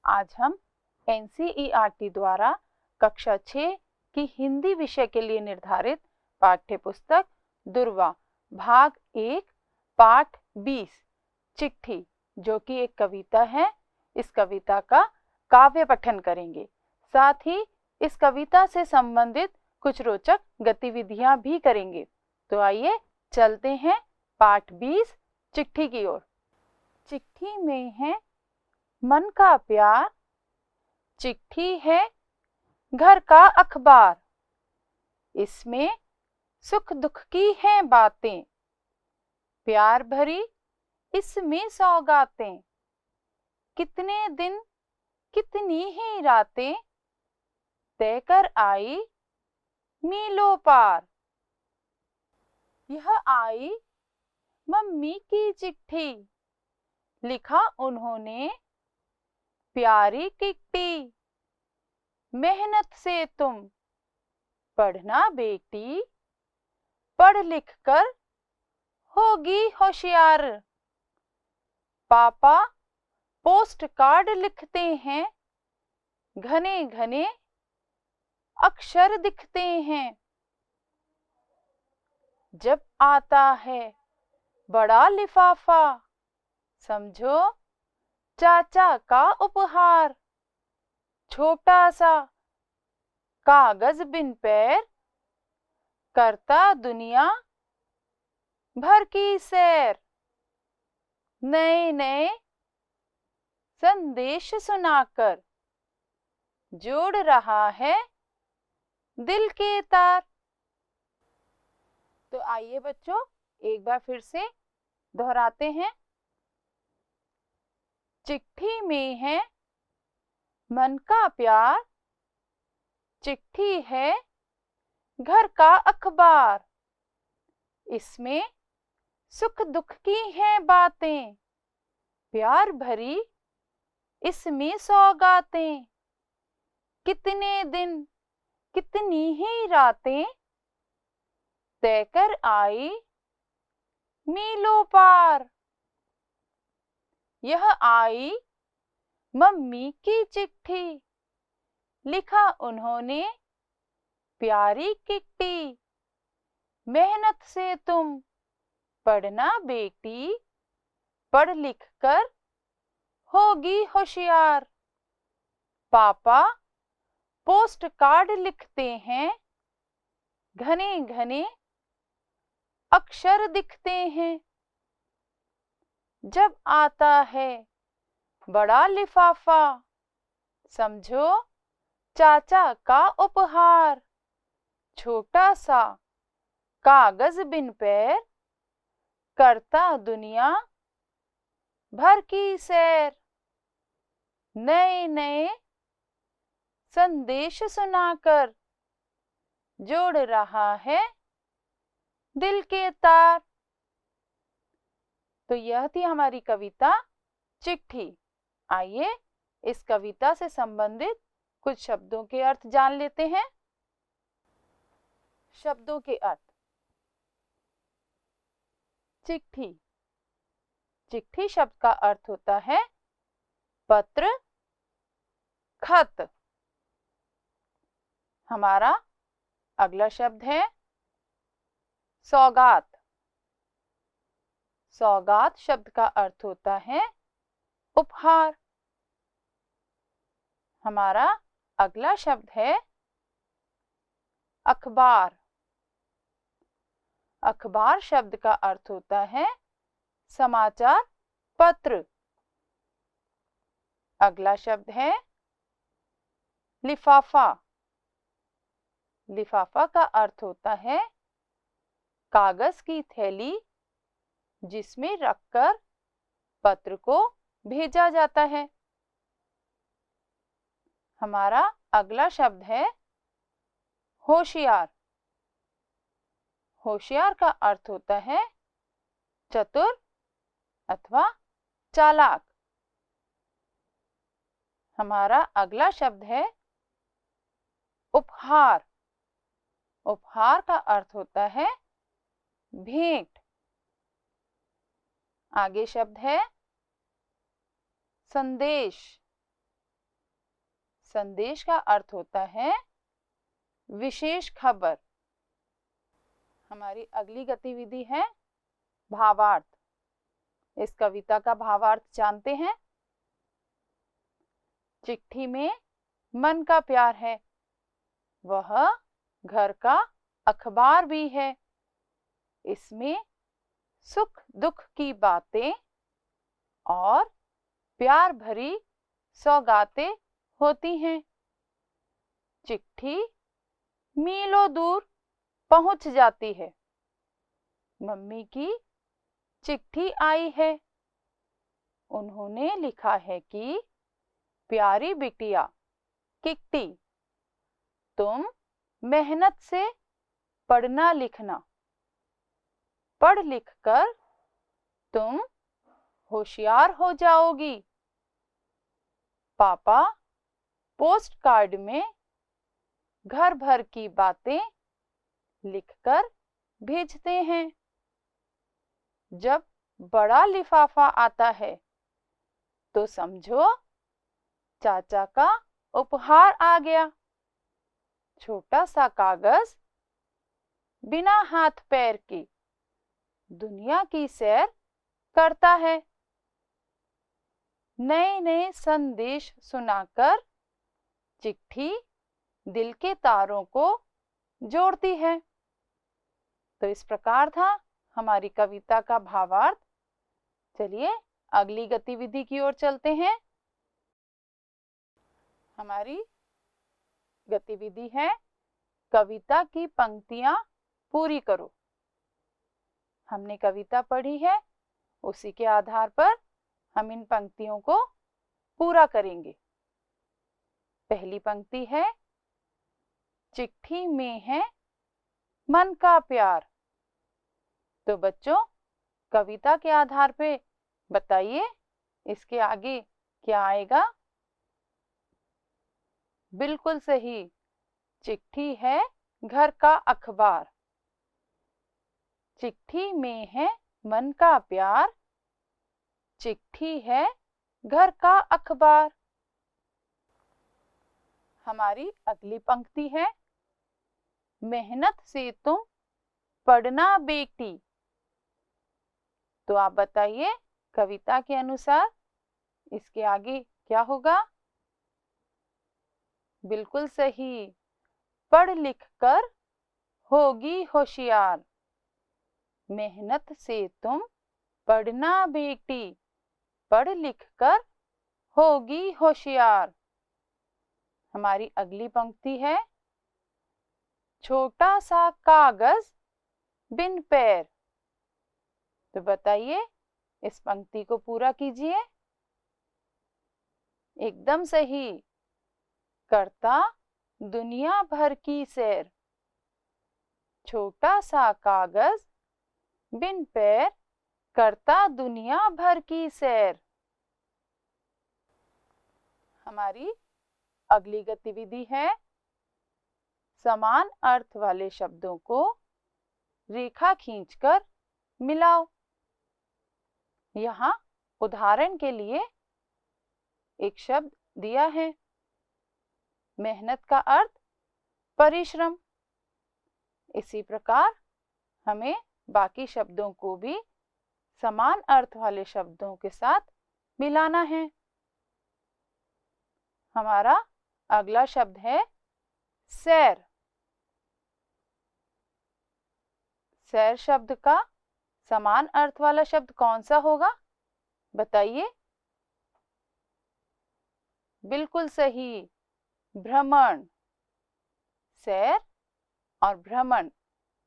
आज हम एनसीईआरटी द्वारा कक्षा 6 की हिंदी विषय के लिए निर्धारित पाठ्य पुस्तक दुर्वा भाग 1 पाठ 20 चिट्ठी, जो कि एक कविता है, इस कविता का काव्य पठन करेंगे। साथ ही इस कविता से संबंधित कुछ रोचक गतिविधियां भी करेंगे। तो आइए चलते हैं पाठ 20 चिट्ठी की ओर। चिट्ठी में है मन का प्यार, चिट्ठी है घर का अखबार, इसमें सुख दुख की हैं बातें, प्यार भरी इसमें सौगातें, कितने दिन कितनी ही रातें, तय कर आई मीलों पार। यह आई मम्मी की चिट्ठी, लिखा उन्होंने प्यारी किट्टी, मेहनत से तुम पढ़ना बेटी, पढ़ लिख कर होगी होशियार। पापा पोस्ट कार्ड लिखते हैं, घने घने अक्षर दिखते हैं। जब आता है बड़ा लिफाफा, समझो चाचा का उपहार। छोटा सा कागज बिन पैर, करता दुनिया भर की सैर। नए नए संदेश सुनाकर जोड़ रहा है दिल के तार। तो आइए बच्चों, एक बार फिर से दोहराते हैं। चिट्ठी में है मन का प्यार, चिट्ठी है घर का अखबार, इसमें सुख दुख की हैं बातें, प्यार भरी इसमें सौगातें, कितने दिन कितनी ही रातें, तय कर आई मीलों पार। यह आई मम्मी की चिट्ठी, लिखा उन्होंने प्यारी किट्टी, मेहनत से तुम पढ़ना बेटी, पढ़ लिख कर होगी होशियार। पापा पोस्ट कार्ड लिखते हैं, घने घने अक्षर दिखते हैं। जब आता है बड़ा लिफाफा, समझो चाचा का उपहार। छोटा सा कागज बिन पैर, करता दुनिया भर की सैर। नए नए संदेश सुनाकर जोड़ रहा है दिल के तार। तो यह थी हमारी कविता चिट्ठी। आइए इस कविता से संबंधित कुछ शब्दों के अर्थ जान लेते हैं। शब्दों के अर्थ। चिट्ठी, चिट्ठी शब्द का अर्थ होता है पत्र, खत। हमारा अगला शब्द है सौगात। सौगात शब्द का अर्थ होता है उपहार। हमारा अगला शब्द है अखबार। अखबार शब्द का अर्थ होता है समाचार पत्र। अगला शब्द है लिफाफा। लिफाफा का अर्थ होता है कागज की थैली, जिसमें रखकर पत्र को भेजा जाता है। हमारा अगला शब्द है होशियार। होशियार का अर्थ होता है चतुर अथवा चालाक। हमारा अगला शब्द है उपहार। उपहार का अर्थ होता है भेंट। आगे शब्द है संदेश। संदेश का अर्थ होता है विशेष खबर। हमारी अगली गतिविधि है भावार्थ। इस कविता का भावार्थ जानते हैं। चिट्ठी में मन का प्यार है, वह घर का अखबार भी है। इसमें सुख दुख की बातें और प्यार भरी सौगातें होती हैं। चिट्ठी मीलों दूर पहुंच जाती है। मम्मी की चिट्ठी आई है। उन्होंने लिखा है कि प्यारी बिटिया किट्टी, तुम मेहनत से पढ़ना लिखना। पढ़ लिख कर तुम होशियार हो जाओगी। पापा पोस्ट कार्ड में घर भर की बातें लिखकर भेजते हैं। जब बड़ा लिफाफा आता है तो समझो चाचा का उपहार आ गया। छोटा सा कागज बिना हाथ पैर के दुनिया की सैर करता है। नए नए संदेश सुनाकर चिट्ठी दिल के तारों को जोड़ती है। तो इस प्रकार था हमारी कविता का भावार्थ। चलिए अगली गतिविधि की ओर चलते हैं। हमारी गतिविधि है कविता की पंक्तियां पूरी करो। हमने कविता पढ़ी है, उसी के आधार पर हम इन पंक्तियों को पूरा करेंगे। पहली पंक्ति है, चिट्ठी में है मन का प्यार। तो बच्चों कविता के आधार पे बताइए इसके आगे क्या आएगा। बिल्कुल सही, चिट्ठी है घर का अखबार। चिट्ठी में है मन का प्यार, चिट्ठी है घर का अखबार। हमारी अगली पंक्ति है, मेहनत से तुम पढ़ना बेटी। तो आप बताइए कविता के अनुसार इसके आगे क्या होगा। बिल्कुल सही, पढ़ लिख कर होगी होशियार। मेहनत से तुम पढ़ना बेटी, पढ़ लिख कर होगी होशियार। हमारी अगली पंक्ति है, छोटा सा कागज बिन पैर। तो बताइए इस पंक्ति को पूरा कीजिए। एकदम सही, करता दुनिया भर की सैर। छोटा सा कागज बिन पैर, करता दुनिया भर की सैर। हमारी अगली गतिविधि है, समान अर्थ वाले शब्दों को रेखा खींचकर मिलाओ। यहाँ उदाहरण के लिए एक शब्द दिया है, मेहनत का अर्थ परिश्रम। इसी प्रकार हमें बाकी शब्दों को भी समान अर्थ वाले शब्दों के साथ मिलाना है। हमारा अगला शब्द है सैर। सैर शब्द का समान अर्थ वाला शब्द कौन सा होगा बताइए। बिल्कुल सही, भ्रमण। सैर और भ्रमण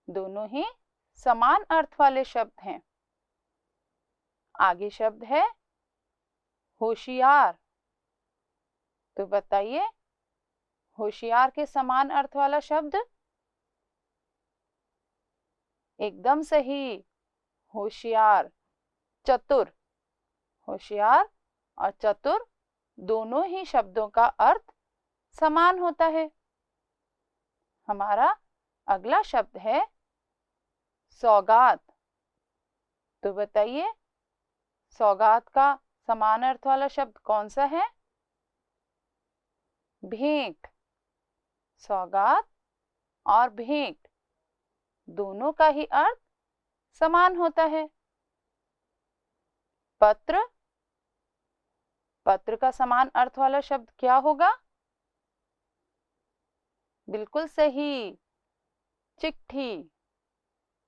दोनों ही समान अर्थ वाले शब्द हैं। आगे शब्द है होशियार। तो बताइए होशियार के समान अर्थ वाला शब्द। एकदम सही, होशियार। चतुर। होशियार और चतुर दोनों ही शब्दों का अर्थ समान होता है। हमारा अगला शब्द है सौगात। तो बताइए सौगात का समान अर्थ वाला शब्द कौन सा है। भेंट, सौगात और भेंट दोनों का ही अर्थ समान होता है। पत्र, पत्र का समान अर्थ वाला शब्द क्या होगा? बिल्कुल सही, चिट्ठी।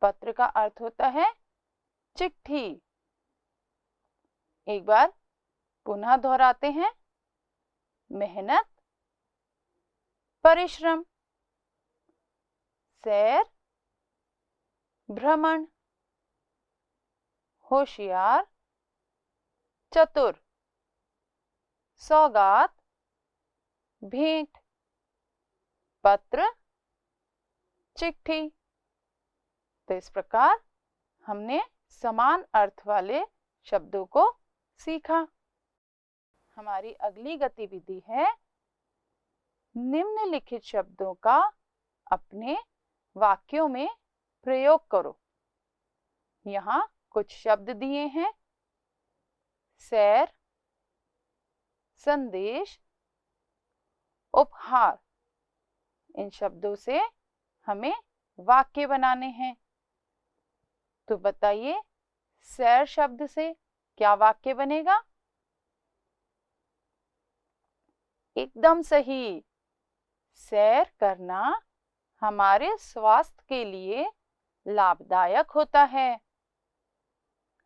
पत्र का अर्थ होता है चिट्ठी। एक बार पुनः दोहराते हैं। मेहनत, परिश्रम, सैर, भ्रमण, होशियार, चतुर, सौगात, भेंट, पत्र, चिट्ठी। तो इस प्रकार हमने समान अर्थ वाले शब्दों को सीखा। हमारी अगली गतिविधि है निम्नलिखित शब्दों का अपने वाक्यों में प्रयोग करो। यहाँ कुछ शब्द दिए हैं। सैर, संदेश, उपहार। इन शब्दों से हमें वाक्य बनाने हैं। तो बताइए, सैर शब्द से क्या वाक्य बनेगा? एकदम सही। सैर करना हमारे स्वास्थ्य के लिए लाभदायक होता है।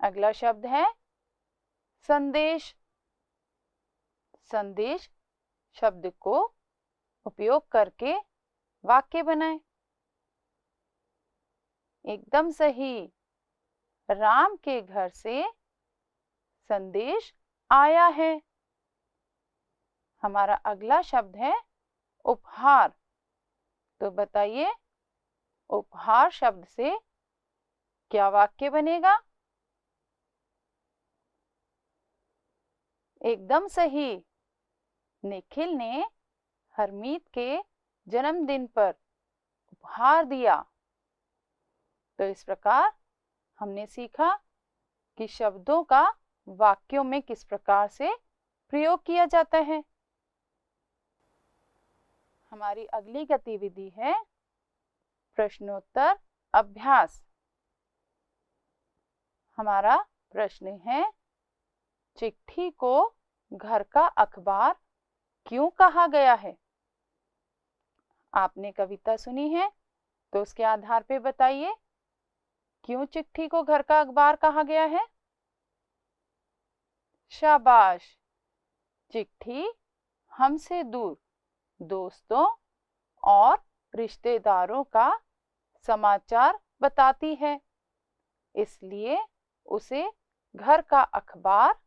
अगला शब्द है संदेश। संदेश शब्द को उपयोग करके वाक्य बनाएं। एकदम सही। राम के घर से संदेश आया है। हमारा अगला शब्द है उपहार। तो बताइए, उपहार शब्द से क्या वाक्य बनेगा? एकदम सही। निखिल ने हरमीत के जन्मदिन पर उपहार दिया। तो इस प्रकार हमने सीखा कि शब्दों का वाक्यों में किस प्रकार से प्रयोग किया जाता है। हमारी अगली गतिविधि है प्रश्नोत्तर अभ्यास। हमारा प्रश्न है, चिट्ठी को घर का अखबार क्यों कहा गया है? आपने कविता सुनी है तो उसके आधार पे बताइए, क्यों चिट्ठी को घर का अखबार कहा गया है? शाबाश। चिट्ठी हमसे दूर दोस्तों और रिश्तेदारों का समाचार बताती है, इसलिए उसे घर का अखबार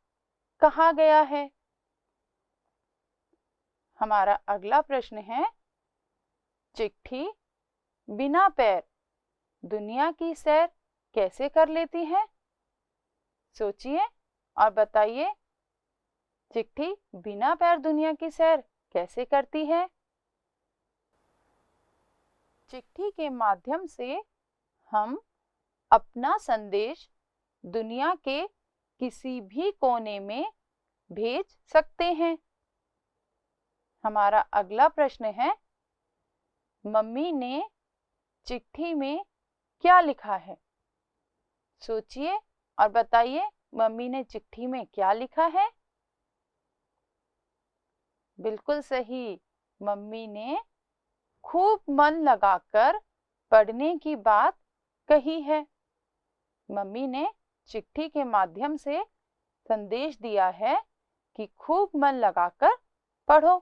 कहा गया है। हमारा अगला प्रश्न है, चिट्ठी बिना पैर दुनिया की सैर कैसे कर लेती है? सोचिए और बताइए, चिट्ठी बिना पैर दुनिया की सैर कैसे करती है? चिट्ठी के माध्यम से हम अपना संदेश दुनिया के किसी भी कोने में भेज सकते हैं। हमारा अगला प्रश्न है, मम्मी ने चिट्ठी में क्या लिखा है? सोचिए और बताइए, मम्मी ने चिट्ठी में क्या लिखा है? बिल्कुल सही। मम्मी ने खूब मन लगाकर पढ़ने की बात कही है। मम्मी ने चिट्ठी के माध्यम से संदेश दिया है कि खूब मन लगाकर पढ़ो।